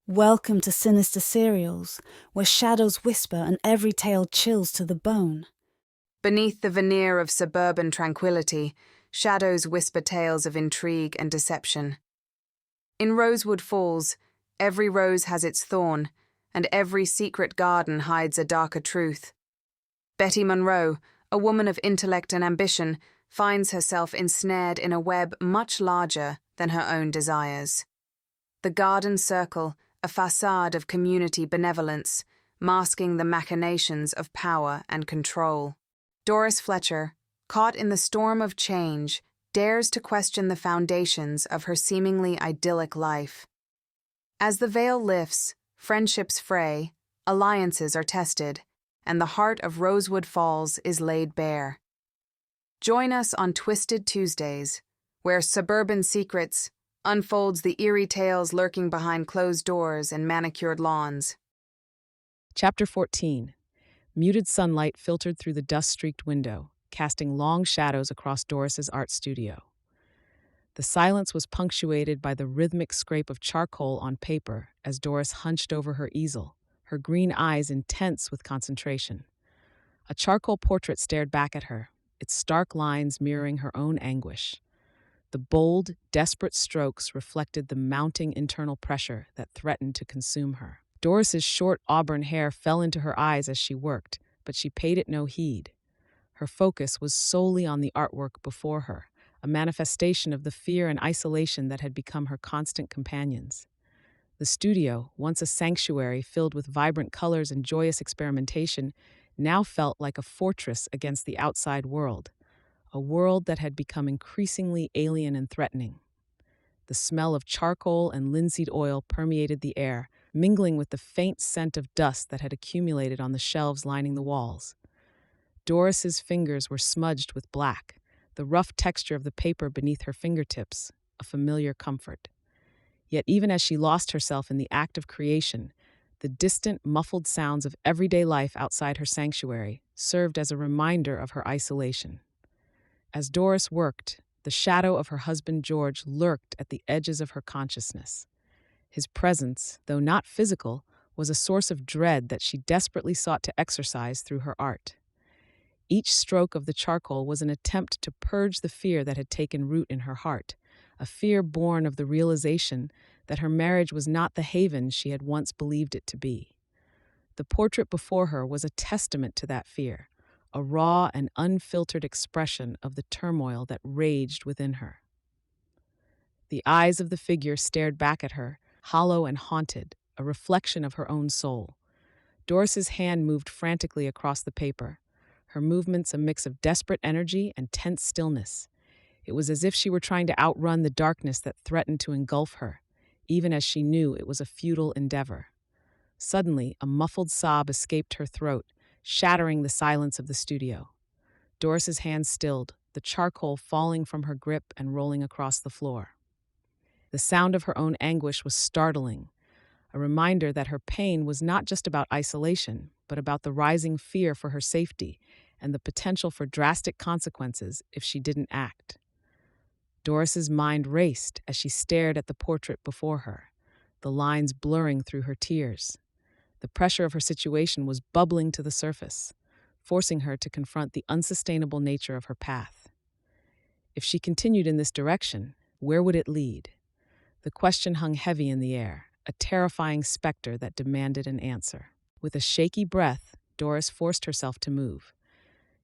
Welcome to Sinister Serials, where shadows whisper and every tale chills to the bone. Beneath the veneer of suburban tranquility, shadows whisper tales of intrigue and deception. In Rosewood Falls, every rose has its thorn, and every secret garden hides a darker truth. Betty Monroe, a woman of intellect and ambition, finds herself ensnared in a web much larger than her own desires. The garden circle, a facade of community benevolence, masking the machinations of power and control. Doris Fletcher, caught in the storm of change, dares to question the foundations of her seemingly idyllic life. As the veil lifts, friendships fray, alliances are tested, and the heart of Rosewood Falls is laid bare. Join us on Twisted Tuesdays, where Suburban Secrets unfolds the eerie tales lurking behind closed doors and manicured lawns. Chapter 14. Muted sunlight filtered through the dust-streaked window, casting long shadows across Doris's art studio. The silence was punctuated by the rhythmic scrape of charcoal on paper as Doris hunched over her easel, her green eyes intense with concentration. A charcoal portrait stared back at her, its stark lines mirroring her own anguish. The bold, desperate strokes reflected the mounting internal pressure that threatened to consume her. Doris's short auburn hair fell into her eyes as she worked, but she paid it no heed. Her focus was solely on the artwork before her, a manifestation of the fear and isolation that had become her constant companions. The studio, once a sanctuary filled with vibrant colors and joyous experimentation, now felt like a fortress against the outside world, a world that had become increasingly alien and threatening. The smell of charcoal and linseed oil permeated the air, mingling with the faint scent of dust that had accumulated on the shelves lining the walls. Doris's fingers were smudged with black, the rough texture of the paper beneath her fingertips, a familiar comfort. Yet even as she lost herself in the act of creation, the distant, muffled sounds of everyday life outside her sanctuary served as a reminder of her isolation. As Doris worked, the shadow of her husband George lurked at the edges of her consciousness. His presence, though not physical, was a source of dread that she desperately sought to exorcise through her art. Each stroke of the charcoal was an attempt to purge the fear that had taken root in her heart, a fear born of the realization that her marriage was not the haven she had once believed it to be. The portrait before her was a testament to that fear, a raw and unfiltered expression of the turmoil that raged within her. The eyes of the figure stared back at her, hollow and haunted, a reflection of her own soul. Doris's hand moved frantically across the paper, her movements a mix of desperate energy and tense stillness. It was as if she were trying to outrun the darkness that threatened to engulf her, even as she knew it was a futile endeavor. Suddenly, a muffled sob escaped her throat, shattering the silence of the studio. Doris's hand stilled, the charcoal falling from her grip and rolling across the floor. The sound of her own anguish was startling, a reminder that her pain was not just about isolation, but about the rising fear for her safety and the potential for drastic consequences if she didn't act. Doris's mind raced as she stared at the portrait before her, the lines blurring through her tears. The pressure of her situation was bubbling to the surface, forcing her to confront the unsustainable nature of her path. If she continued in this direction, where would it lead? The question hung heavy in the air, a terrifying specter that demanded an answer. With a shaky breath, Doris forced herself to move.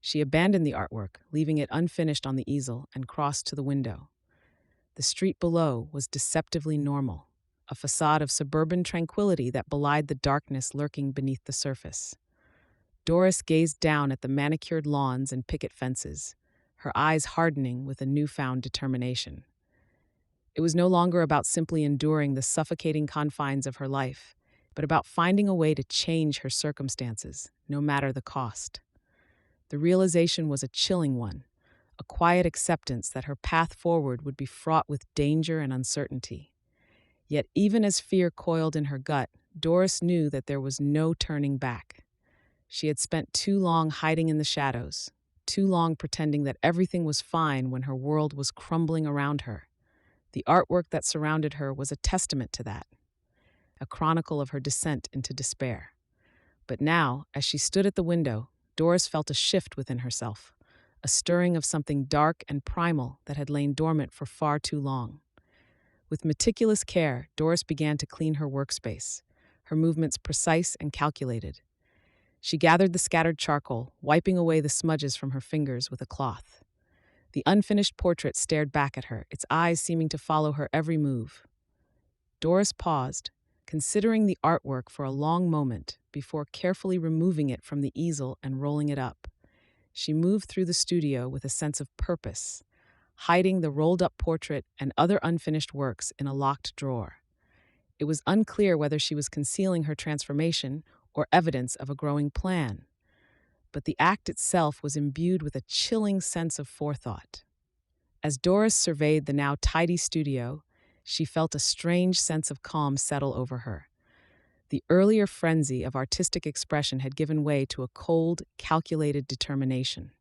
She abandoned the artwork, leaving it unfinished on the easel, and crossed to the window. The street below was deceptively normal, a facade of suburban tranquility that belied the darkness lurking beneath the surface. Doris gazed down at the manicured lawns and picket fences, her eyes hardening with a newfound determination. It was no longer about simply enduring the suffocating confines of her life, but about finding a way to change her circumstances, no matter the cost. The realization was a chilling one, a quiet acceptance that her path forward would be fraught with danger and uncertainty. Yet even as fear coiled in her gut, Doris knew that there was no turning back. She had spent too long hiding in the shadows, too long pretending that everything was fine when her world was crumbling around her. The artwork that surrounded her was a testament to that. a chronicle of her descent into despair. But now, as she stood at the window, Doris felt a shift within herself, a stirring of something dark and primal that had lain dormant for far too long. With meticulous care, Doris began to clean her workspace, her movements precise and calculated. She gathered the scattered charcoal, wiping away the smudges from her fingers with a cloth. The unfinished portrait stared back at her, its eyes seeming to follow her every move. Doris paused, considering the artwork for a long moment before carefully removing it from the easel and rolling it up. She moved through the studio with a sense of purpose, hiding the rolled-up portrait and other unfinished works in a locked drawer. It was unclear whether she was concealing her transformation or evidence of a growing plan, but the act itself was imbued with a chilling sense of forethought. As Doris surveyed the now tidy studio, she felt a strange sense of calm settle over her. The earlier frenzy of artistic expression had given way to a cold, calculated determination.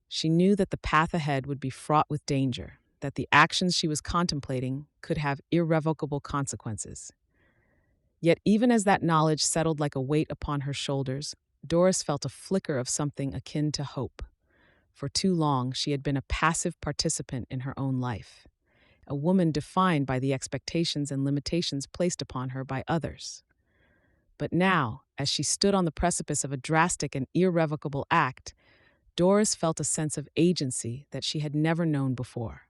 She knew that the path ahead would be fraught with danger, that the actions she was contemplating could have irrevocable consequences. Yet even as that knowledge settled like a weight upon her shoulders, Doris felt a flicker of something akin to hope. For too long, she had been a passive participant in her own life, a woman defined by the expectations and limitations placed upon her by others. But now, as she stood on the precipice of a drastic and irrevocable act, Doris felt a sense of agency that she had never known before.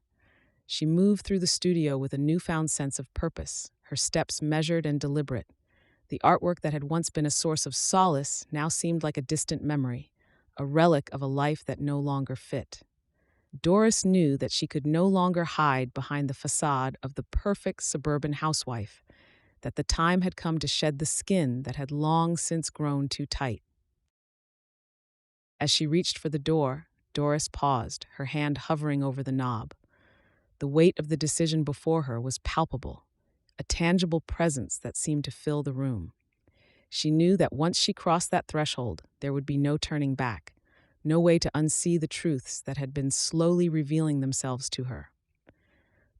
She moved through the studio with a newfound sense of purpose, her steps measured and deliberate. The artwork that had once been a source of solace now seemed like a distant memory, a relic of a life that no longer fit. Doris knew that she could no longer hide behind the facade of the perfect suburban housewife, that the time had come to shed the skin that had long since grown too tight. As she reached for the door, Doris paused, her hand hovering over the knob. The weight of the decision before her was palpable, a tangible presence that seemed to fill the room. She knew that once she crossed that threshold, there would be no turning back, no way to unsee the truths that had been slowly revealing themselves to her.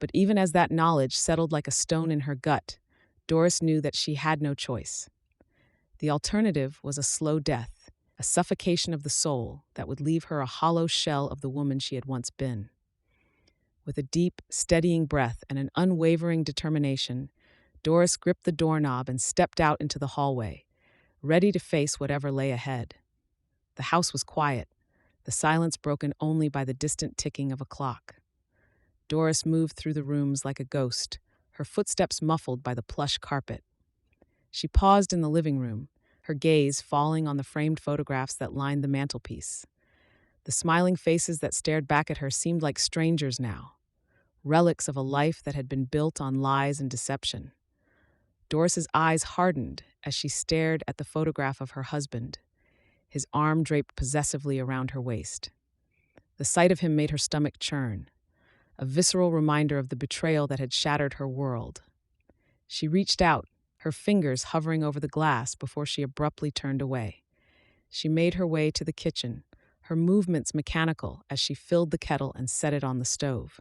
But even as that knowledge settled like a stone in her gut, Doris knew that she had no choice. The alternative was a slow death, a suffocation of the soul that would leave her a hollow shell of the woman she had once been. With a deep, steadying breath and an unwavering determination, Doris gripped the doorknob and stepped out into the hallway, ready to face whatever lay ahead. The house was quiet, the silence broken only by the distant ticking of a clock. Doris moved through the rooms like a ghost, her footsteps muffled by the plush carpet. She paused in the living room, her gaze falling on the framed photographs that lined the mantelpiece. The smiling faces that stared back at her seemed like strangers now, relics of a life that had been built on lies and deception. Doris's eyes hardened as she stared at the photograph of her husband, his arm draped possessively around her waist. The sight of him made her stomach churn, a visceral reminder of the betrayal that had shattered her world. She reached out, her fingers hovering over the glass before she abruptly turned away. She made her way to the kitchen, her movements mechanical as she filled the kettle and set it on the stove.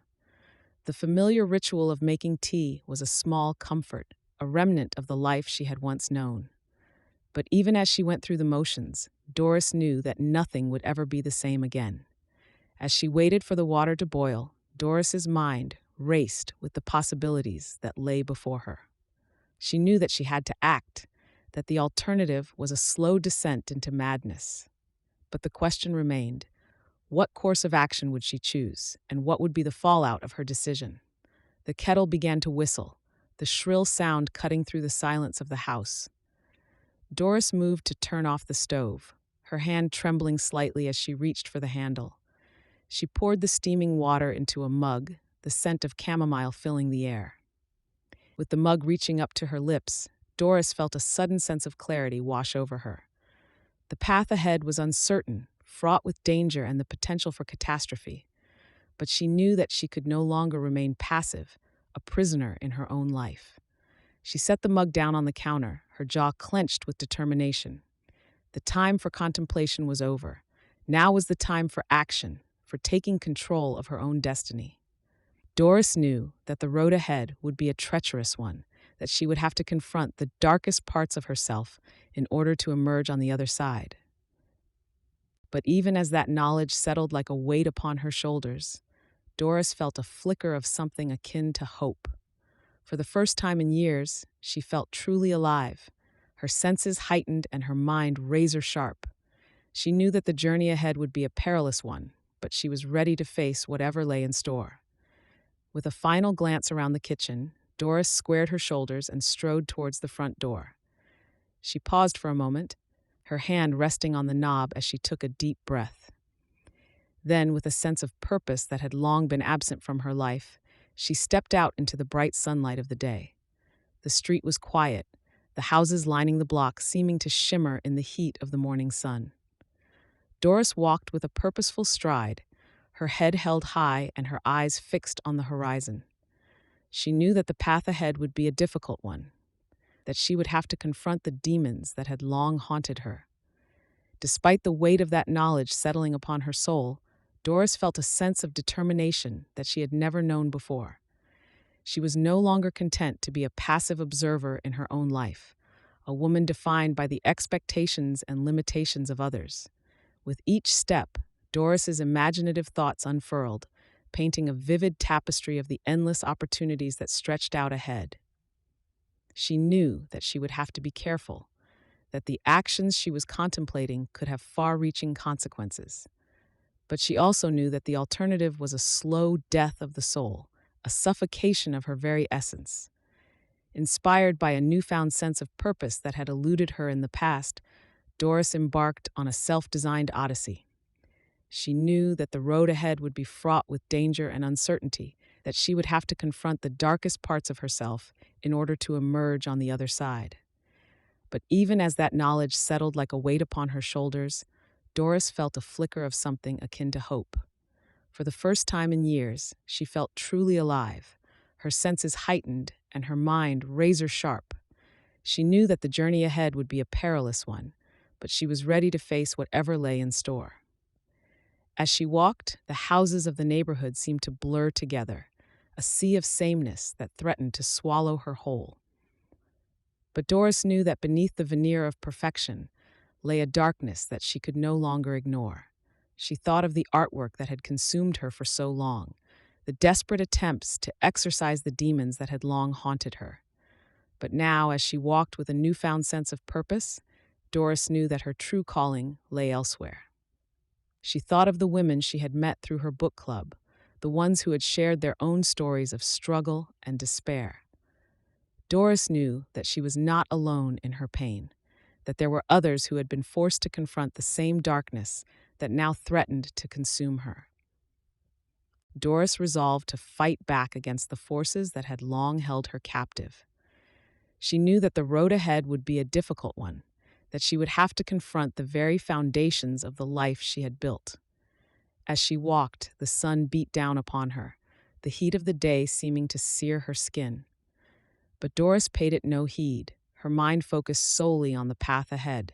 The familiar ritual of making tea was a small comfort, a remnant of the life she had once known. But even as she went through the motions, Doris knew that nothing would ever be the same again. As she waited for the water to boil, Doris's mind raced with the possibilities that lay before her. She knew that she had to act, that the alternative was a slow descent into madness. But the question remained, what course of action would she choose, and what would be the fallout of her decision? The kettle began to whistle, the shrill sound cutting through the silence of the house. Doris moved to turn off the stove, her hand trembling slightly as she reached for the handle. She poured the steaming water into a mug, the scent of chamomile filling the air. With the mug reaching up to her lips, Doris felt a sudden sense of clarity wash over her. The path ahead was uncertain, fraught with danger and the potential for catastrophe. But she knew that she could no longer remain passive, a prisoner in her own life. She set the mug down on the counter, her jaw clenched with determination. The time for contemplation was over. Now was the time for action, for taking control of her own destiny. Doris knew that the road ahead would be a treacherous one, that she would have to confront the darkest parts of herself in order to emerge on the other side. But even as that knowledge settled like a weight upon her shoulders, Doris felt a flicker of something akin to hope. For the first time in years, she felt truly alive, her senses heightened and her mind razor sharp. She knew that the journey ahead would be a perilous one, but she was ready to face whatever lay in store. With a final glance around the kitchen, Doris squared her shoulders and strode towards the front door. She paused for a moment, her hand resting on the knob as she took a deep breath. Then, with a sense of purpose that had long been absent from her life, she stepped out into the bright sunlight of the day. The street was quiet, the houses lining the block seeming to shimmer in the heat of the morning sun. Doris walked with a purposeful stride, her head held high and her eyes fixed on the horizon. She knew that the path ahead would be a difficult one, that she would have to confront the demons that had long haunted her. Despite the weight of that knowledge settling upon her soul, Doris felt a sense of determination that she had never known before. She was no longer content to be a passive observer in her own life, a woman defined by the expectations and limitations of others. With each step, Doris's imaginative thoughts unfurled, painting a vivid tapestry of the endless opportunities that stretched out ahead. She knew that she would have to be careful, that the actions she was contemplating could have far-reaching consequences. But she also knew that the alternative was a slow death of the soul, a suffocation of her very essence. Inspired by a newfound sense of purpose that had eluded her in the past, Doris embarked on a self-designed odyssey. She knew that the road ahead would be fraught with danger and uncertainty, that she would have to confront the darkest parts of herself in order to emerge on the other side. But even as that knowledge settled like a weight upon her shoulders, Doris felt a flicker of something akin to hope. For the first time in years, she felt truly alive, her senses heightened and her mind razor sharp. She knew that the journey ahead would be a perilous one, but she was ready to face whatever lay in store. As she walked, the houses of the neighborhood seemed to blur together, a sea of sameness that threatened to swallow her whole. But Doris knew that beneath the veneer of perfection lay a darkness that she could no longer ignore. She thought of the artwork that had consumed her for so long, the desperate attempts to exorcise the demons that had long haunted her. But now, as she walked with a newfound sense of purpose, Doris knew that her true calling lay elsewhere. She thought of the women she had met through her book club, the ones who had shared their own stories of struggle and despair. Doris knew that she was not alone in her pain, that there were others who had been forced to confront the same darkness that now threatened to consume her. Doris resolved to fight back against the forces that had long held her captive. She knew that the road ahead would be a difficult one, that she would have to confront the very foundations of the life she had built. As she walked, the sun beat down upon her, the heat of the day seeming to sear her skin. But Doris paid it no heed, her mind focused solely on the path ahead.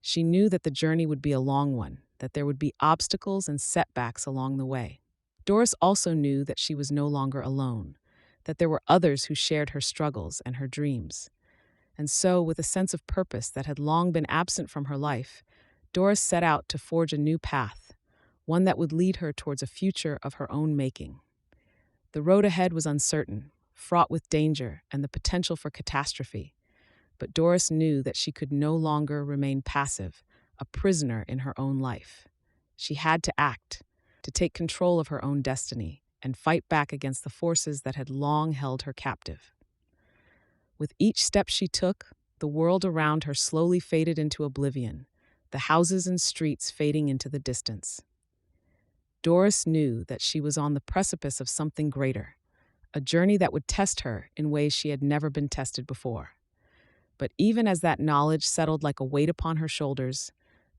She knew that the journey would be a long one, that there would be obstacles and setbacks along the way. Doris also knew that she was no longer alone, that there were others who shared her struggles and her dreams. And so, with a sense of purpose that had long been absent from her life, Doris set out to forge a new path, one that would lead her towards a future of her own making. The road ahead was uncertain, fraught with danger and the potential for catastrophe. But Doris knew that she could no longer remain passive, a prisoner in her own life. She had to act, to take control of her own destiny, and fight back against the forces that had long held her captive. With each step she took, the world around her slowly faded into oblivion, the houses and streets fading into the distance. Doris knew that she was on the precipice of something greater, a journey that would test her in ways she had never been tested before. But even as that knowledge settled like a weight upon her shoulders,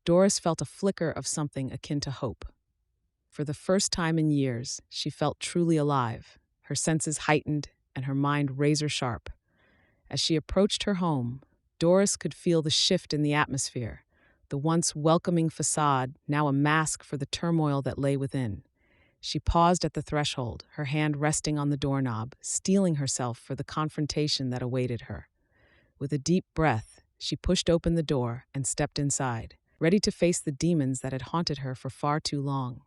Doris felt a flicker of something akin to hope. For the first time in years, she felt truly alive, her senses heightened and her mind razor sharp. As she approached her home, Doris could feel the shift in the atmosphere, the once welcoming facade now a mask for the turmoil that lay within. She paused at the threshold, her hand resting on the doorknob, steeling herself for the confrontation that awaited her. With a deep breath, she pushed open the door and stepped inside, ready to face the demons that had haunted her for far too long.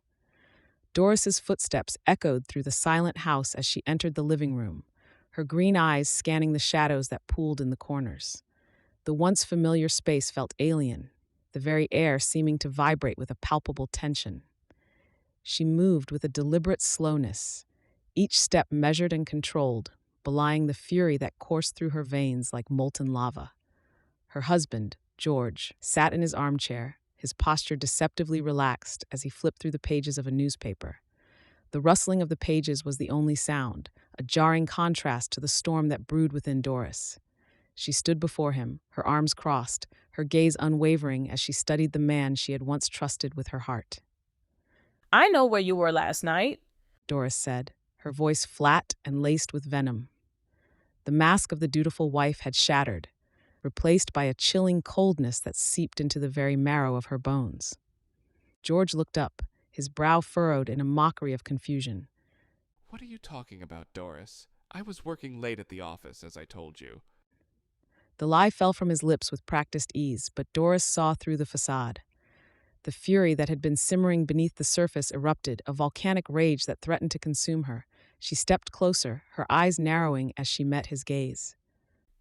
Doris's footsteps echoed through the silent house as she entered the living room, her green eyes scanning the shadows that pooled in the corners. The once familiar space felt alien, the very air seeming to vibrate with a palpable tension. She moved with a deliberate slowness, each step measured and controlled, belying the fury that coursed through her veins like molten lava. Her husband, George, sat in his armchair, his posture deceptively relaxed as he flipped through the pages of a newspaper. The rustling of the pages was the only sound, a jarring contrast to the storm that brewed within Doris. She stood before him, her arms crossed, her gaze unwavering as she studied the man she had once trusted with her heart. I know where you were last night. Doris said, her voice flat and laced with venom. The mask of the dutiful wife had shattered, replaced by a chilling coldness that seeped into the very marrow of her bones. George looked up, his brow furrowed in a mockery of confusion. What are you talking about, Doris? I was working late at the office, as I told you. The lie fell from his lips with practiced ease, but Doris saw through the facade. The fury that had been simmering beneath the surface erupted, a volcanic rage that threatened to consume her. She stepped closer, her eyes narrowing as she met his gaze.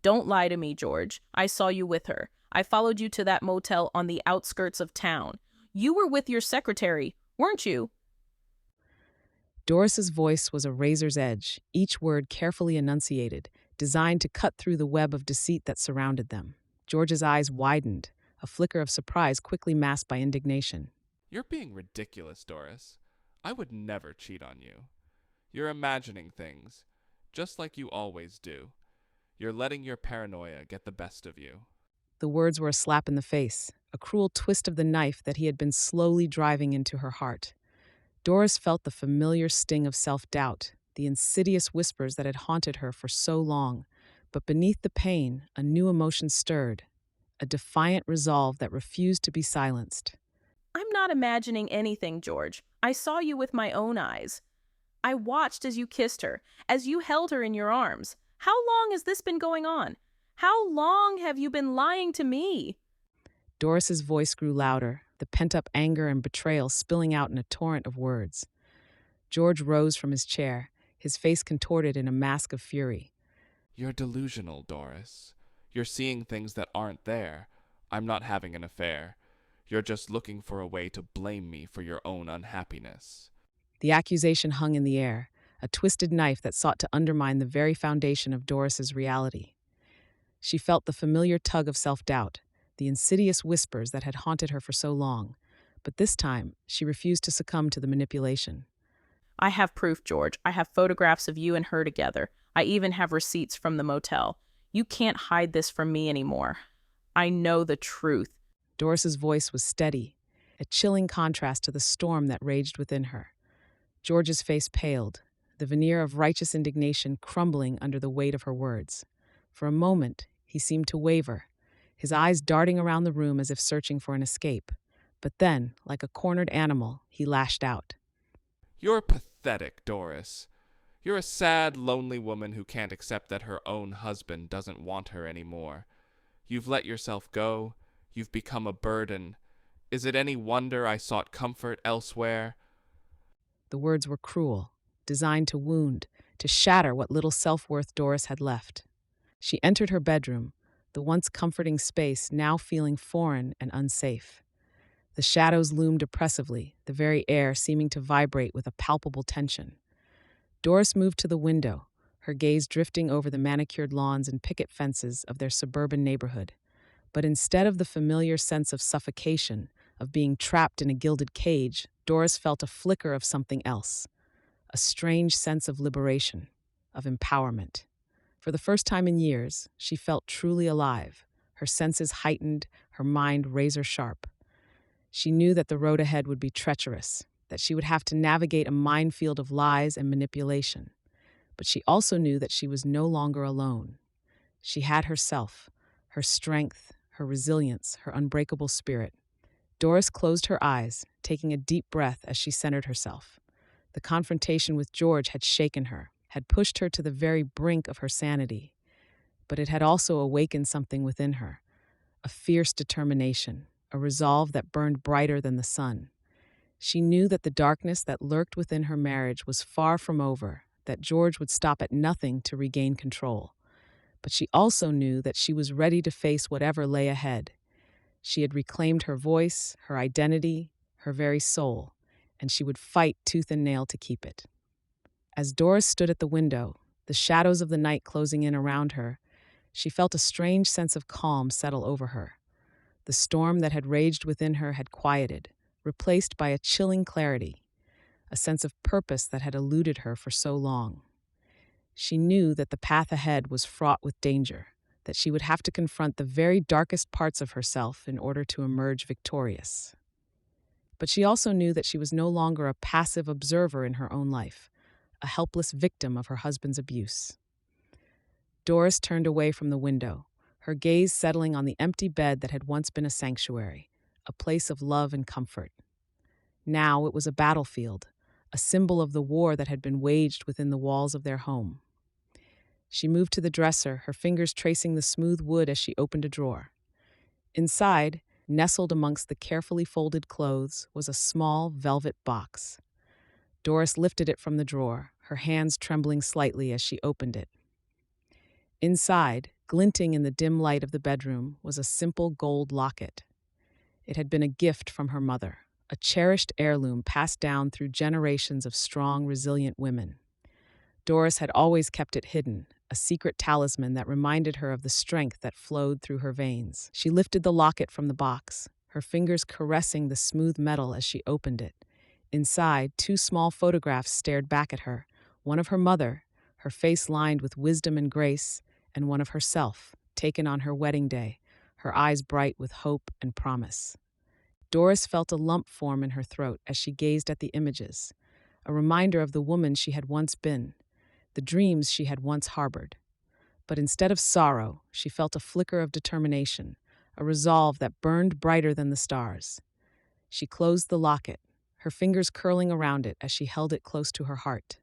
Don't lie to me, George. I saw you with her. I followed you to that motel on the outskirts of town. You were with your secretary, weren't you? Doris's voice was a razor's edge, each word carefully enunciated, designed to cut through the web of deceit that surrounded them. George's eyes widened, a flicker of surprise quickly masked by indignation. You're being ridiculous, Doris. I would never cheat on you. You're imagining things, just like you always do. You're letting your paranoia get the best of you. The words were a slap in the face, a cruel twist of the knife that he had been slowly driving into her heart. Doris felt the familiar sting of self-doubt, the insidious whispers that had haunted her for so long. But beneath the pain, a new emotion stirred, a defiant resolve that refused to be silenced. I'm not imagining anything, George. I saw you with my own eyes. I watched as you kissed her, as you held her in your arms. How long has this been going on? How long have you been lying to me? Doris's voice grew louder, the pent-up anger and betrayal spilling out in a torrent of words. George rose from his chair, his face contorted in a mask of fury. You're delusional, Doris. You're seeing things that aren't there. I'm not having an affair. You're just looking for a way to blame me for your own unhappiness. The accusation hung in the air, a twisted knife that sought to undermine the very foundation of Doris's reality. She felt the familiar tug of self-doubt, the insidious whispers that had haunted her for so long, but this time she refused to succumb to the manipulation. I have proof, George. I have photographs of you and her together. I even have receipts from the motel. You can't hide this from me anymore. I know the truth. Doris's voice was steady, a chilling contrast to the storm that raged within her. George's face paled, the veneer of righteous indignation crumbling under the weight of her words. For a moment, he seemed to waver, his eyes darting around the room as if searching for an escape. But then, like a cornered animal, he lashed out. You're pathetic, Doris. You're a sad, lonely woman who can't accept that her own husband doesn't want her anymore. You've let yourself go. You've become a burden. Is it any wonder I sought comfort elsewhere? The words were cruel, designed to wound, to shatter what little self-worth Doris had left. She entered her bedroom, the once comforting space now feeling foreign and unsafe. The shadows loomed oppressively, the very air seeming to vibrate with a palpable tension. Doris moved to the window, her gaze drifting over the manicured lawns and picket fences of their suburban neighborhood. But instead of the familiar sense of suffocation, of being trapped in a gilded cage, Doris felt a flicker of something else, a strange sense of liberation, of empowerment. For the first time in years, she felt truly alive, her senses heightened, her mind razor-sharp. She knew that the road ahead would be treacherous, that she would have to navigate a minefield of lies and manipulation. But she also knew that she was no longer alone. She had herself, her strength, her resilience, her unbreakable spirit. Doris closed her eyes, taking a deep breath as she centered herself. The confrontation with George had shaken her, had pushed her to the very brink of her sanity, but it had also awakened something within her, a fierce determination, a resolve that burned brighter than the sun. She knew that the darkness that lurked within her marriage was far from over, that George would stop at nothing to regain control. But she also knew that she was ready to face whatever lay ahead. She had reclaimed her voice, her identity, her very soul, and she would fight tooth and nail to keep it. As Doris stood at the window, the shadows of the night closing in around her, she felt a strange sense of calm settle over her. The storm that had raged within her had quieted, replaced by a chilling clarity, a sense of purpose that had eluded her for so long. She knew that the path ahead was fraught with danger, that she would have to confront the very darkest parts of herself in order to emerge victorious. But she also knew that she was no longer a passive observer in her own life, a helpless victim of her husband's abuse. Doris turned away from the window, her gaze settling on the empty bed that had once been a sanctuary, a place of love and comfort. Now it was a battlefield, a symbol of the war that had been waged within the walls of their home. She moved to the dresser, her fingers tracing the smooth wood as she opened a drawer. Inside, nestled amongst the carefully folded clothes, was a small velvet box. Doris lifted it from the drawer, her hands trembling slightly as she opened it. Inside, glinting in the dim light of the bedroom, was a simple gold locket. It had been a gift from her mother, a cherished heirloom passed down through generations of strong, resilient women. Doris had always kept it hidden, a secret talisman that reminded her of the strength that flowed through her veins. She lifted the locket from the box, her fingers caressing the smooth metal as she opened it. Inside, 2 small photographs stared back at her, one of her mother, her face lined with wisdom and grace, and one of herself, taken on her wedding day, her eyes bright with hope and promise. Doris felt a lump form in her throat as she gazed at the images, a reminder of the woman she had once been, the dreams she had once harbored. But instead of sorrow, she felt a flicker of determination, a resolve that burned brighter than the stars. She closed the locket, her fingers curling around it as she held it close to her heart.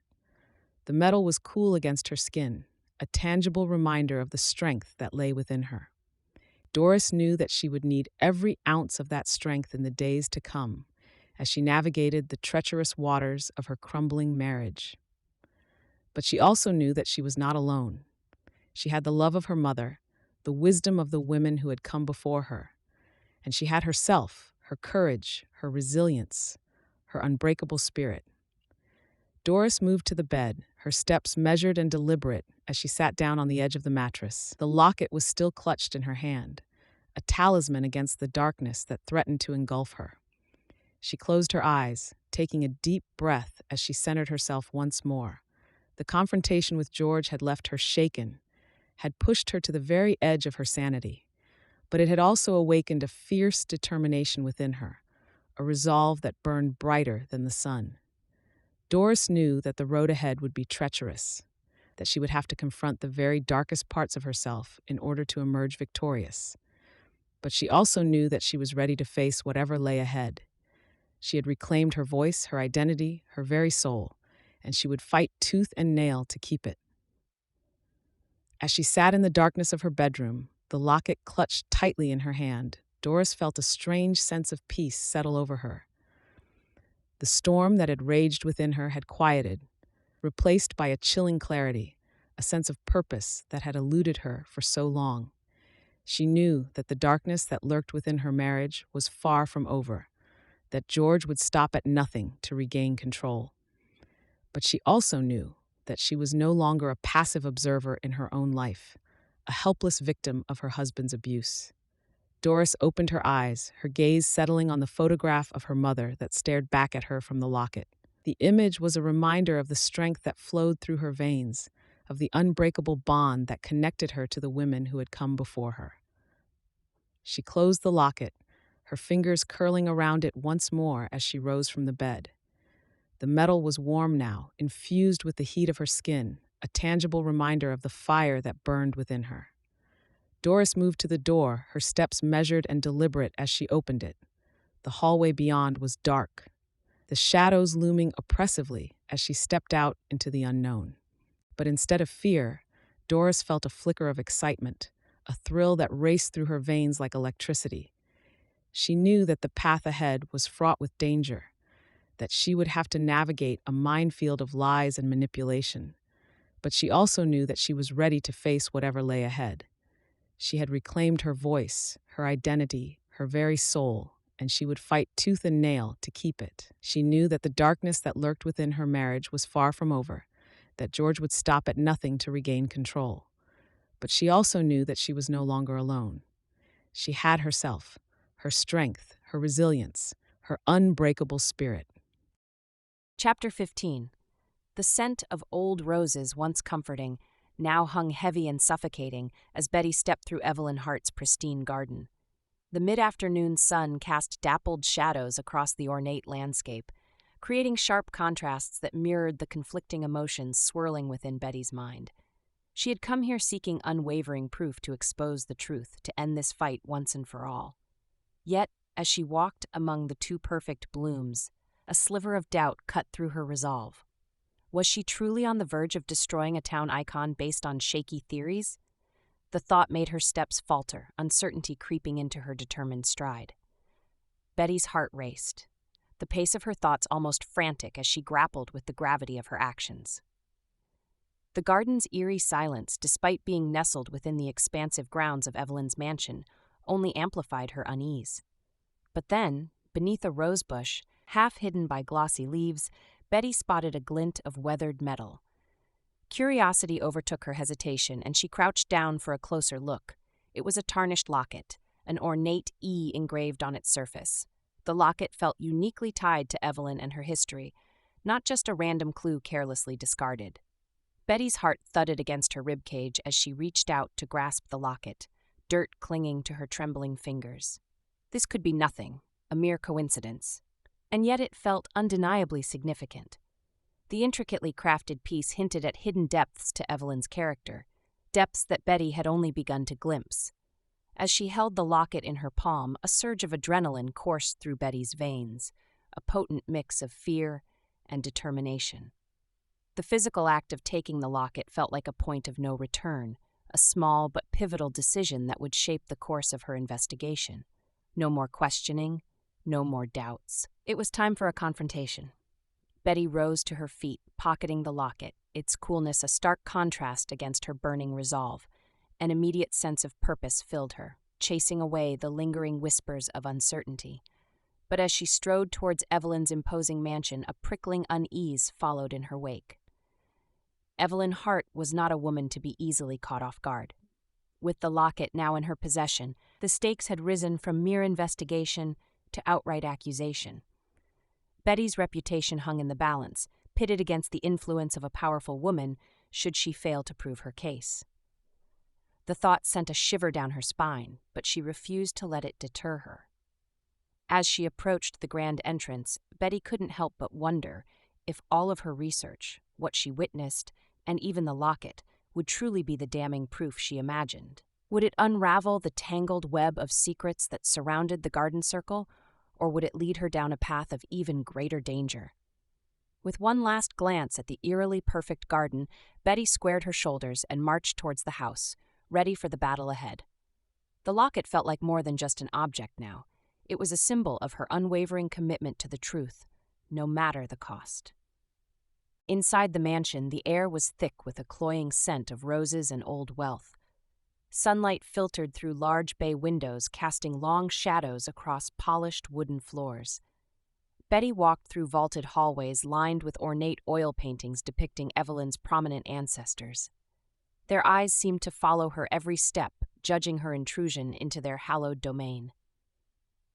The metal was cool against her skin, a tangible reminder of the strength that lay within her. Doris knew that she would need every ounce of that strength in the days to come, as she navigated the treacherous waters of her crumbling marriage. But she also knew that she was not alone. She had the love of her mother, the wisdom of the women who had come before her, and she had herself, her courage, her resilience, her unbreakable spirit. Doris moved to the bed, her steps measured and deliberate as she sat down on the edge of the mattress. The locket was still clutched in her hand, a talisman against the darkness that threatened to engulf her. She closed her eyes, taking a deep breath as she centered herself once more. The confrontation with George had left her shaken, had pushed her to the very edge of her sanity, but it had also awakened a fierce determination within her, a resolve that burned brighter than the sun. Doris knew that the road ahead would be treacherous, that she would have to confront the very darkest parts of herself in order to emerge victorious. But she also knew that she was ready to face whatever lay ahead. She had reclaimed her voice, her identity, her very soul, and she would fight tooth and nail to keep it. As she sat in the darkness of her bedroom, the locket clutched tightly in her hand, Doris felt a strange sense of peace settle over her. The storm that had raged within her had quieted, replaced by a chilling clarity, a sense of purpose that had eluded her for so long. She knew that the darkness that lurked within her marriage was far from over, that George would stop at nothing to regain control. But she also knew that she was no longer a passive observer in her own life, a helpless victim of her husband's abuse. Doris opened her eyes, her gaze settling on the photograph of her mother that stared back at her from the locket. The image was a reminder of the strength that flowed through her veins, of the unbreakable bond that connected her to the women who had come before her. She closed the locket, her fingers curling around it once more as she rose from the bed. The metal was warm now, infused with the heat of her skin, a tangible reminder of the fire that burned within her. Doris moved to the door, her steps measured and deliberate as she opened it. The hallway beyond was dark, the shadows looming oppressively, as she stepped out into the unknown. But instead of fear, Doris felt a flicker of excitement, a thrill that raced through her veins like electricity. She knew that the path ahead was fraught with danger, that she would have to navigate a minefield of lies and manipulation. But she also knew that she was ready to face whatever lay ahead. She had reclaimed her voice, her identity, her very soul, and she would fight tooth and nail to keep it. She knew that the darkness that lurked within her marriage was far from over, that George would stop at nothing to regain control. But she also knew that she was no longer alone. She had herself, her strength, her resilience, her unbreakable spirit. Chapter 15. The scent of old roses, once comforting, now hung heavy and suffocating as Betty stepped through Evelyn Hart's pristine garden. The mid-afternoon sun cast dappled shadows across the ornate landscape, creating sharp contrasts that mirrored the conflicting emotions swirling within Betty's mind. She had come here seeking unwavering proof to expose the truth, to end this fight once and for all. Yet, as she walked among the too perfect blooms, a sliver of doubt cut through her resolve. Was she truly on the verge of destroying a town icon based on shaky theories? The thought made her steps falter, uncertainty creeping into her determined stride. Betty's heart raced, the pace of her thoughts almost frantic as she grappled with the gravity of her actions. The garden's eerie silence, despite being nestled within the expansive grounds of Evelyn's mansion, only amplified her unease. But then, beneath a rosebush, half hidden by glossy leaves, Betty spotted a glint of weathered metal. Curiosity overtook her hesitation, and she crouched down for a closer look. It was a tarnished locket, an ornate E engraved on its surface. The locket felt uniquely tied to Evelyn and her history, not just a random clue carelessly discarded. Betty's heart thudded against her ribcage as she reached out to grasp the locket, dirt clinging to her trembling fingers. This could be nothing, a mere coincidence. And yet it felt undeniably significant. The intricately crafted piece hinted at hidden depths to Evelyn's character, depths that Betty had only begun to glimpse. As she held the locket in her palm, a surge of adrenaline coursed through Betty's veins, a potent mix of fear and determination. The physical act of taking the locket felt like a point of no return, a small but pivotal decision that would shape the course of her investigation. No more questioning, no more doubts. It was time for a confrontation. Betty rose to her feet, pocketing the locket, its coolness a stark contrast against her burning resolve. An immediate sense of purpose filled her, chasing away the lingering whispers of uncertainty. But as she strode towards Evelyn's imposing mansion, a prickling unease followed in her wake. Evelyn Hart was not a woman to be easily caught off guard. With the locket now in her possession, the stakes had risen from mere investigation to outright accusation. Betty's reputation hung in the balance, pitted against the influence of a powerful woman should she fail to prove her case. The thought sent a shiver down her spine, but she refused to let it deter her. As she approached the grand entrance, Betty couldn't help but wonder if all of her research, what she witnessed, and even the locket, would truly be the damning proof she imagined. Would it unravel the tangled web of secrets that surrounded the garden circle, or would it lead her down a path of even greater danger? With one last glance at the eerily perfect garden, Betty squared her shoulders and marched towards the house, ready for the battle ahead. The locket felt like more than just an object now. It was a symbol of her unwavering commitment to the truth, no matter the cost. Inside the mansion, the air was thick with a cloying scent of roses and old wealth. Sunlight filtered through large bay windows, casting long shadows across polished wooden floors. Betty walked through vaulted hallways lined with ornate oil paintings depicting Evelyn's prominent ancestors. Their eyes seemed to follow her every step, judging her intrusion into their hallowed domain.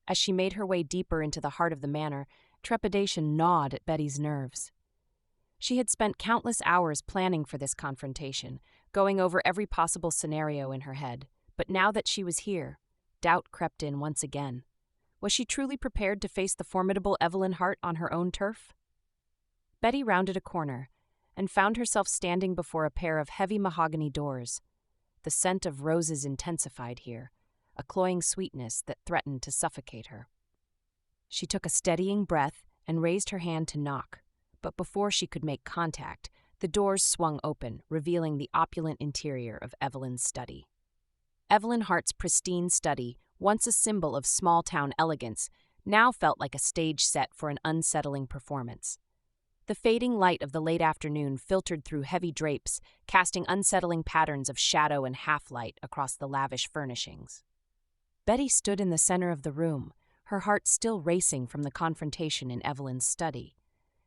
As she made her way deeper into the heart of the manor, trepidation gnawed at Betty's nerves. She had spent countless hours planning for this confrontation, going over every possible scenario in her head. But now that she was here, doubt crept in once again. Was she truly prepared to face the formidable Evelyn Hart on her own turf? Betty rounded a corner and found herself standing before a pair of heavy mahogany doors. The scent of roses intensified here, a cloying sweetness that threatened to suffocate her. She took a steadying breath and raised her hand to knock, but before she could make contact, the doors swung open, revealing the opulent interior of Evelyn's study. Evelyn Hart's pristine study, once a symbol of small-town elegance, now felt like a stage set for an unsettling performance. The fading light of the late afternoon filtered through heavy drapes, casting unsettling patterns of shadow and half-light across the lavish furnishings. Betty stood in the center of the room, her heart still racing from the confrontation in Evelyn's study.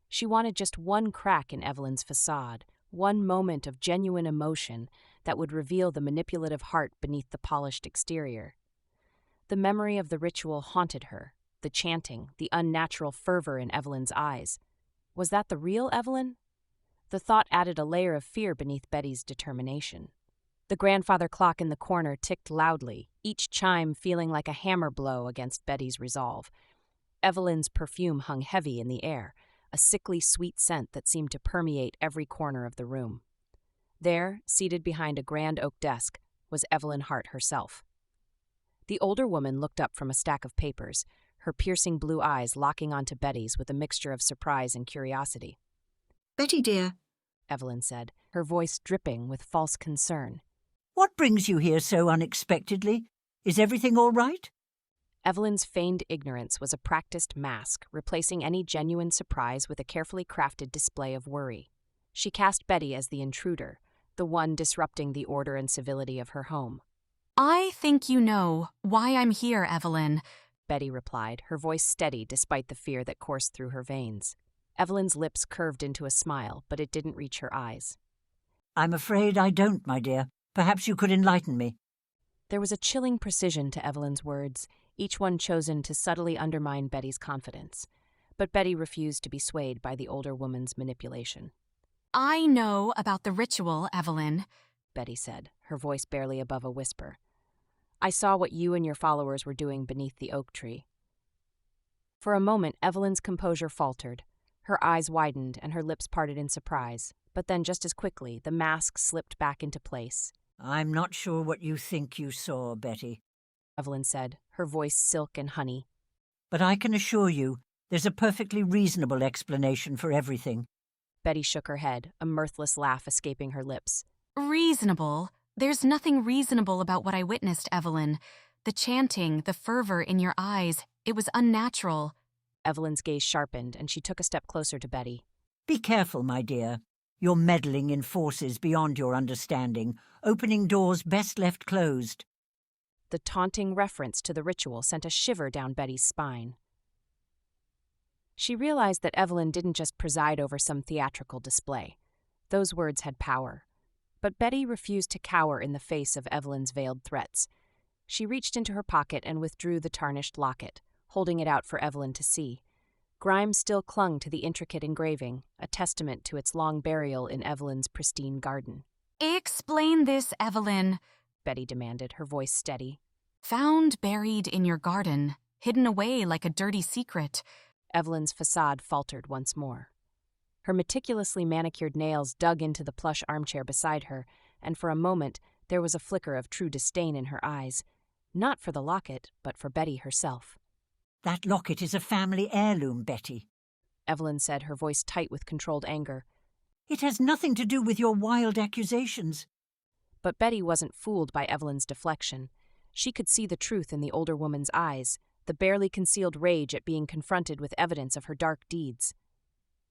She wanted just one crack in Evelyn's facade, one moment of genuine emotion that would reveal the manipulative heart beneath the polished exterior. The memory of the ritual haunted her, the chanting, the unnatural fervor in Evelyn's eyes. Was that the real Evelyn? The thought added a layer of fear beneath Betty's determination. The grandfather clock in the corner ticked loudly, each chime feeling like a hammer blow against Betty's resolve. Evelyn's perfume hung heavy in the air, a sickly sweet scent that seemed to permeate every corner of the room. There, seated behind a grand oak desk, was Evelyn Hart herself. The older woman looked up from a stack of papers, her piercing blue eyes locking onto Betty's with a mixture of surprise and curiosity. "Betty, dear," Evelyn said, her voice dripping with false concern. "what brings you here so unexpectedly? Is everything all right?" Evelyn's feigned ignorance was a practiced mask, replacing any genuine surprise with a carefully crafted display of worry. She cast Betty as the intruder, the one disrupting the order and civility of her home. "I think you know why I'm here, Evelyn," Betty replied, her voice steady despite the fear that coursed through her veins. Evelyn's lips curved into a smile, but it didn't reach her eyes. "I'm afraid I don't, my dear. Perhaps you could enlighten me." There was a chilling precision to Evelyn's words, each one chosen to subtly undermine Betty's confidence. But Betty refused to be swayed by the older woman's manipulation. "I know about the ritual, Evelyn," Betty said, her voice barely above a whisper. "I saw what you and your followers were doing beneath the oak tree." For a moment, Evelyn's composure faltered. Her eyes widened and her lips parted in surprise, but then just as quickly, the mask slipped back into place. "I'm not sure what you think you saw, Betty," Evelyn said, her voice silk and honey. "but I can assure you there's a perfectly reasonable explanation for everything." Betty shook her head, a mirthless laugh escaping her lips. "Reasonable? There's nothing reasonable about what I witnessed, Evelyn. The chanting, the fervor in your eyes, it was unnatural." Evelyn's gaze sharpened, and she took a step closer to Betty. "Be careful, my dear. You're meddling in forces beyond your understanding, opening doors best left closed." The taunting reference to the ritual sent a shiver down Betty's spine. She realized that Evelyn didn't just preside over some theatrical display. Those words had power. But Betty refused to cower in the face of Evelyn's veiled threats. She reached into her pocket and withdrew the tarnished locket, holding it out for Evelyn to see. Grime still clung to the intricate engraving, a testament to its long burial in Evelyn's pristine garden. "Explain this, Evelyn," Betty demanded, her voice steady. "Found buried in your garden, hidden away like a dirty secret." Evelyn's facade faltered once more. Her meticulously manicured nails dug into the plush armchair beside her, and for a moment there was a flicker of true disdain in her eyes, not for the locket, but for Betty herself. "That locket is a family heirloom, Betty," Evelyn said, her voice tight with controlled anger. "It has nothing to do with your wild accusations." But Betty wasn't fooled by Evelyn's deflection. She could see the truth in the older woman's eyes, the barely concealed rage at being confronted with evidence of her dark deeds.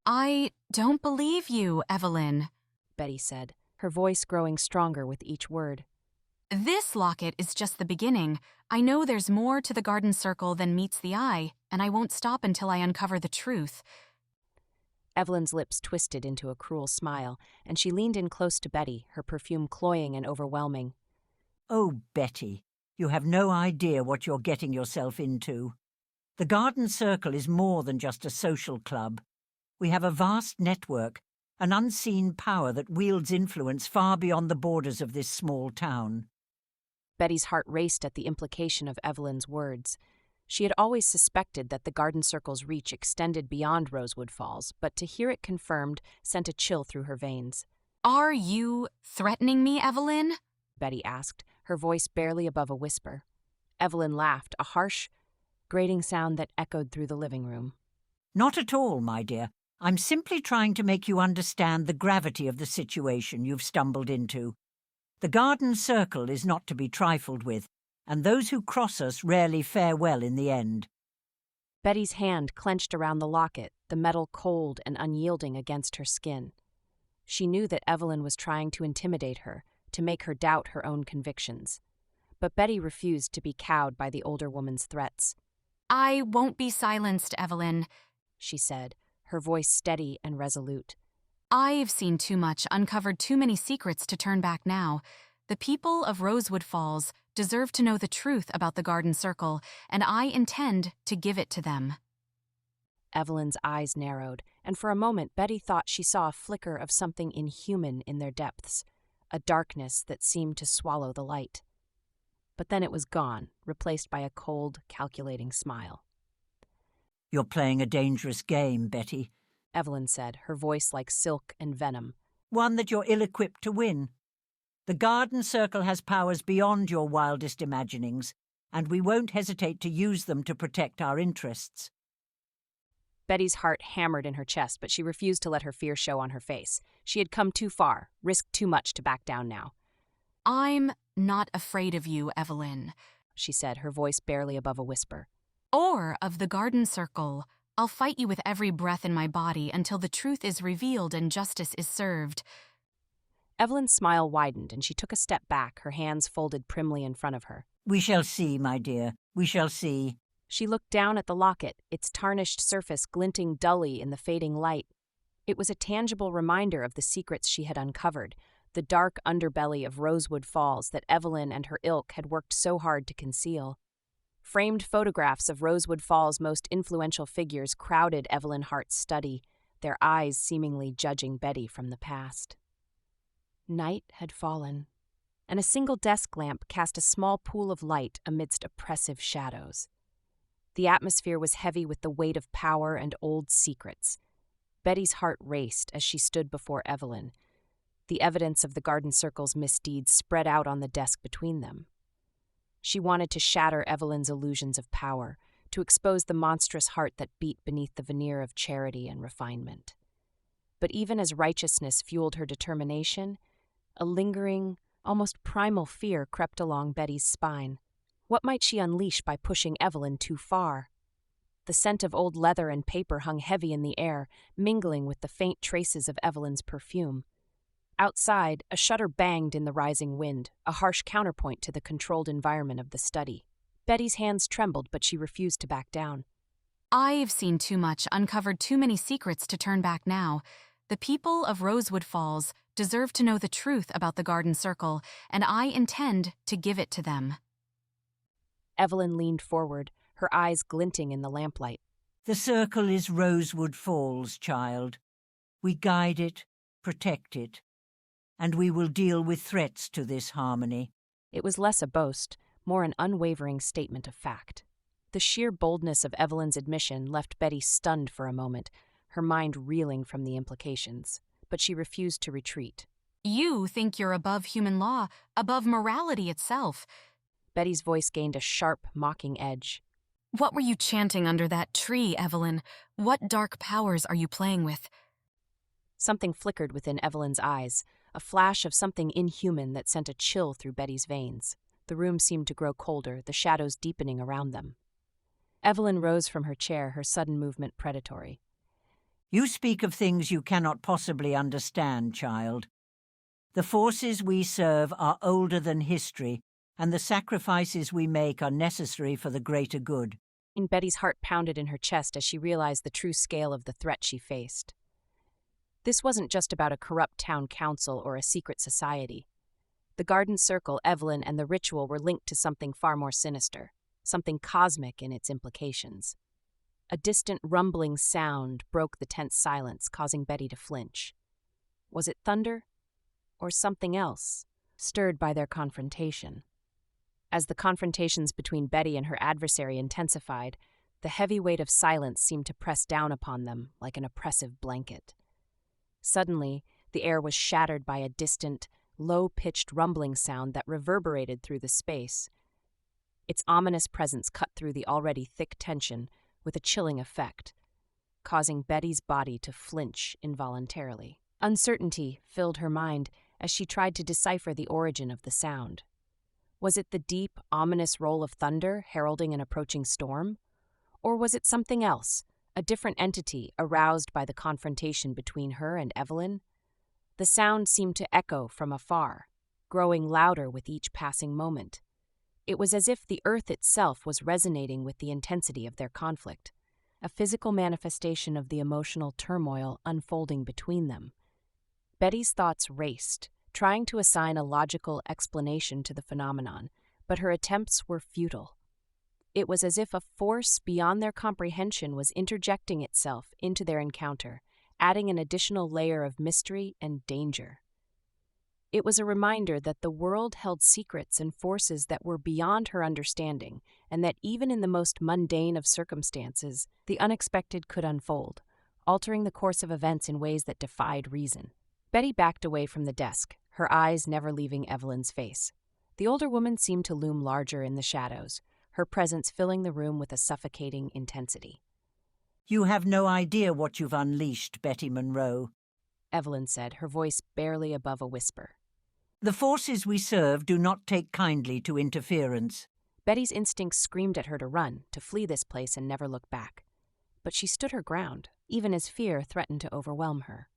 "I don't believe you, Evelyn," Betty said, her voice growing stronger with each word. "This locket is just the beginning. I know there's more to the garden circle than meets the eye, and I won't stop until I uncover the truth." Evelyn's lips twisted into a cruel smile, and she leaned in close to Betty, her perfume cloying and overwhelming. "Oh, Betty, you have no idea what you're getting yourself into. The garden circle is more than just a social club. We have a vast network, an unseen power that wields influence far beyond the borders of this small town." Betty's heart raced at the implication of Evelyn's words. She had always suspected that the garden circle's reach extended beyond Rosewood Falls, but to hear it confirmed sent a chill through her veins. "Are you threatening me, Evelyn?" Betty asked, her voice barely above a whisper. Evelyn laughed, a harsh, grating sound that echoed through the living room. "Not at all, my dear. I'm simply trying to make you understand the gravity of the situation you've stumbled into. The garden circle is not to be trifled with, and those who cross us rarely fare well in the end. Betty's hand clenched around the locket, the metal cold and unyielding against her skin. She knew that Evelyn was trying to intimidate her, to make her doubt her own convictions. But Betty refused to be cowed by the older woman's threats. I won't be silenced, Evelyn, she said, her voice steady and resolute. I've seen too much, uncovered too many secrets to turn back now. The people of Rosewood Falls deserve to know the truth about the Garden Circle, and I intend to give it to them. Evelyn's eyes narrowed, and for a moment Betty thought she saw a flicker of something inhuman in their depths, a darkness that seemed to swallow the light. But then it was gone, replaced by a cold, calculating smile. You're playing a dangerous game, Betty, Evelyn said, her voice like silk and venom. One that you're ill-equipped to win. The Garden Circle has powers beyond your wildest imaginings, and we won't hesitate to use them to protect our interests. Betty's heart hammered in her chest, but she refused to let her fear show on her face. She had come too far, risked too much to back down now. I'm not afraid of you, Evelyn, she said, her voice barely above a whisper. Or of the Garden Circle. I'll fight you with every breath in my body until the truth is revealed and justice is served. Evelyn's smile widened, and she took a step back, her hands folded primly in front of her. We shall see, my dear. We shall see. She looked down at the locket, its tarnished surface glinting dully in the fading light. It was a tangible reminder of the secrets she had uncovered, the dark underbelly of Rosewood Falls that Evelyn and her ilk had worked so hard to conceal. Framed photographs of Rosewood Falls' most influential figures crowded Evelyn Hart's study, their eyes seemingly judging Betty from the past. Night had fallen, and a single desk lamp cast a small pool of light amidst oppressive shadows. The atmosphere was heavy with the weight of power and old secrets. Betty's heart raced as she stood before Evelyn. The evidence of the Garden Circle's misdeeds spread out on the desk between them. She wanted to shatter Evelyn's illusions of power, to expose the monstrous heart that beat beneath the veneer of charity and refinement. But even as righteousness fueled her determination, a lingering, almost primal fear crept along Betty's spine. What might she unleash by pushing Evelyn too far? The scent of old leather and paper hung heavy in the air, mingling with the faint traces of Evelyn's perfume. Outside, a shutter banged in the rising wind, a harsh counterpoint to the controlled environment of the study. Betty's hands trembled, but she refused to back down. I've seen too much, uncovered too many secrets to turn back now. The people of Rosewood Falls deserve to know the truth about the Garden Circle, and I intend to give it to them. Evelyn leaned forward, her eyes glinting in the lamplight. The circle is Rosewood Falls, child. We guide it, protect it, and we will deal with threats to this harmony. It was less a boast, more an unwavering statement of fact. The sheer boldness of Evelyn's admission left Betty stunned for a moment, her mind reeling from the implications. But she refused to retreat. You think you're above human law, above morality itself. Betty's voice gained a sharp, mocking edge. What were you chanting under that tree, Evelyn? What dark powers are you playing with? Something flickered within Evelyn's eyes, a flash of something inhuman that sent a chill through Betty's veins. The room seemed to grow colder, the shadows deepening around them. Evelyn rose from her chair, her sudden movement predatory. You speak of things you cannot possibly understand, child. The forces we serve are older than history, and the sacrifices we make are necessary for the greater good. Betty's heart pounded in her chest as she realized the true scale of the threat she faced. This wasn't just about a corrupt town council or a secret society. The Garden Circle, Evelyn, and the ritual were linked to something far more sinister, something cosmic in its implications. A distant rumbling sound broke the tense silence, causing Betty to flinch. Was it thunder? Or something else, stirred by their confrontation? As the confrontations between Betty and her adversary intensified, the heavy weight of silence seemed to press down upon them like an oppressive blanket. Suddenly, the air was shattered by a distant, low-pitched rumbling sound that reverberated through the space. Its ominous presence cut through the already thick tension with a chilling effect. causing Betty's body to flinch involuntarily. Uncertainty filled her mind as she tried to decipher the origin of the sound. Was it the deep, ominous roll of thunder heralding an approaching storm? Or was it something else, a different entity aroused by the confrontation between her and Evelyn? The sound seemed to echo from afar, growing louder with each passing moment. It was as if the earth itself was resonating with the intensity of their conflict, a physical manifestation of the emotional turmoil unfolding between them. Betty's thoughts raced, trying to assign a logical explanation to the phenomenon, but her attempts were futile. It was as if a force beyond their comprehension was interjecting itself into their encounter, adding an additional layer of mystery and danger. It was a reminder that the world held secrets and forces that were beyond her understanding, and that even in the most mundane of circumstances, the unexpected could unfold, altering the course of events in ways that defied reason. Betty backed away from the desk, her eyes never leaving Evelyn's face. The older woman seemed to loom larger in the shadows, her presence filling the room with a suffocating intensity. You have no idea what you've unleashed, Betty Monroe, Evelyn said, her voice barely above a whisper. The forces we serve do not take kindly to interference. Betty's instincts screamed at her to run, to flee this place and never look back. But she stood her ground, even as fear threatened to overwhelm her.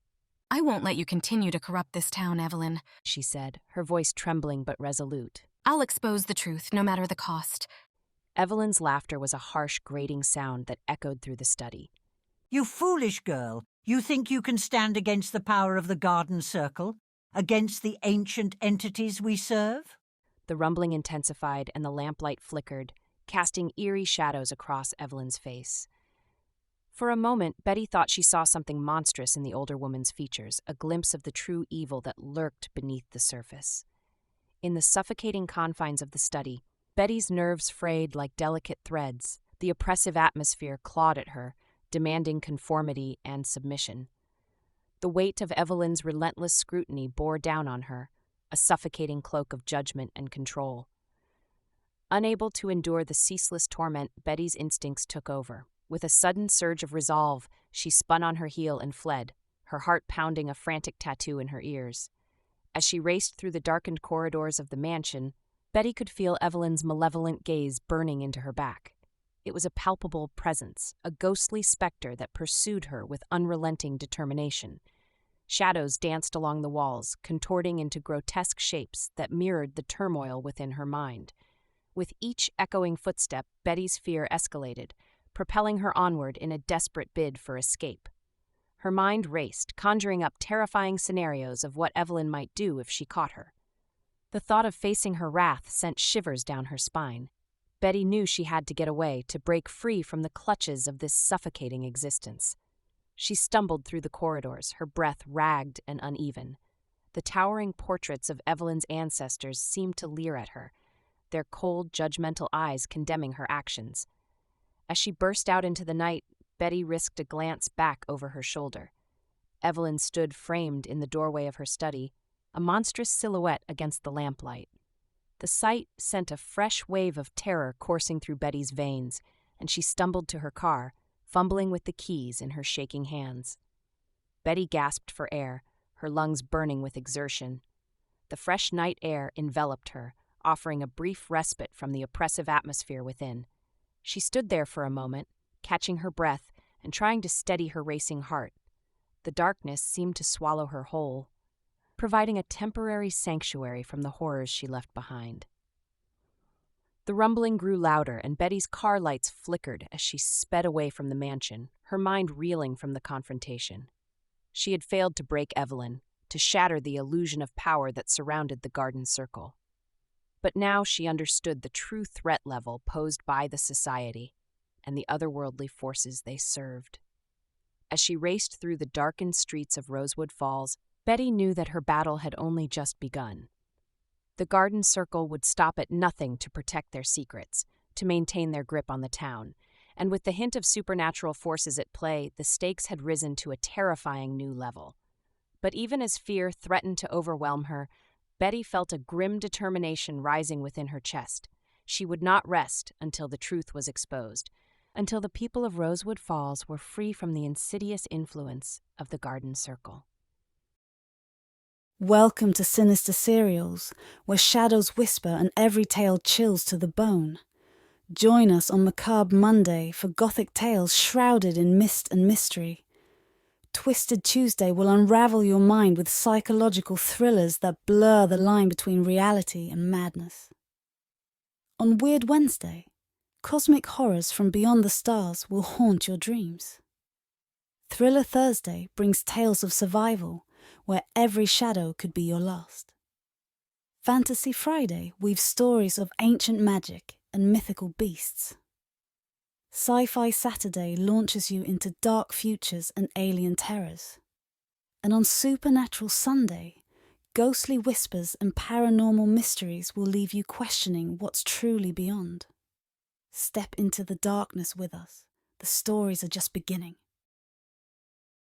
I won't let you continue to corrupt this town, Evelyn, she said, her voice trembling but resolute. I'll expose the truth, no matter the cost. Evelyn's laughter was a harsh, grating sound that echoed through the study. You foolish girl! You think you can stand against the power of the Garden Circle? Against the ancient entities we serve? The rumbling intensified and the lamplight flickered, casting eerie shadows across Evelyn's face. For a moment, Betty thought she saw something monstrous in the older woman's features, a glimpse of the true evil that lurked beneath the surface. In the suffocating confines of the study, Betty's nerves frayed like delicate threads. The oppressive atmosphere clawed at her, demanding conformity and submission. The weight of Evelyn's relentless scrutiny bore down on her, a suffocating cloak of judgment and control. Unable to endure the ceaseless torment, Betty's instincts took over. With a sudden surge of resolve, she spun on her heel and fled, her heart pounding a frantic tattoo in her ears. As she raced through the darkened corridors of the mansion, Betty could feel Evelyn's malevolent gaze burning into her back. It was a palpable presence, a ghostly specter that pursued her with unrelenting determination. Shadows danced along the walls, contorting into grotesque shapes that mirrored the turmoil within her mind. With each echoing footstep, Betty's fear escalated, propelling her onward in a desperate bid for escape. Her mind raced, conjuring up terrifying scenarios of what Evelyn might do if she caught her. The thought of facing her wrath sent shivers down her spine. Betty knew she had to get away, to break free from the clutches of this suffocating existence. She stumbled through the corridors, her breath ragged and uneven. The towering portraits of Evelyn's ancestors seemed to leer at her, their cold, judgmental eyes condemning her actions. As she burst out into the night, Betty risked a glance back over her shoulder. Evelyn stood framed in the doorway of her study, a monstrous silhouette against the lamplight. The sight sent a fresh wave of terror coursing through Betty's veins, and she stumbled to her car, fumbling with the keys in her shaking hands. Betty gasped for air, her lungs burning with exertion. The fresh night air enveloped her, offering a brief respite from the oppressive atmosphere within. She stood there for a moment, catching her breath and trying to steady her racing heart. The darkness seemed to swallow her whole, providing a temporary sanctuary from the horrors she left behind. The rumbling grew louder, and Betty's car lights flickered as she sped away from the mansion, her mind reeling from the confrontation. She had failed to break Evelyn, to shatter the illusion of power that surrounded the Garden Circle. But now she understood the true threat level posed by the society and the otherworldly forces they served. As she raced through the darkened streets of Rosewood Falls, Betty knew that her battle had only just begun. The Garden Circle would stop at nothing to protect their secrets, to maintain their grip on the town, and with the hint of supernatural forces at play, the stakes had risen to a terrifying new level. But even as fear threatened to overwhelm her, Betty felt a grim determination rising within her chest. She would not rest until the truth was exposed, until the people of Rosewood Falls were free from the insidious influence of the Garden Circle. Welcome to Sinister Serials, where shadows whisper and every tale chills to the bone. Join us on Macabre Monday for gothic tales shrouded in mist and mystery. Twisted Tuesday will unravel your mind with psychological thrillers that blur the line between reality and madness. On Weird Wednesday, cosmic horrors from beyond the stars will haunt your dreams. Thriller Thursday brings tales of survival, where every shadow could be your last. Fantasy Friday weaves stories of ancient magic and mythical beasts. Sci-Fi Saturday launches you into dark futures and alien terrors. And on Supernatural Sunday, ghostly whispers and paranormal mysteries will leave you questioning what's truly beyond. Step into the darkness with us. The stories are just beginning.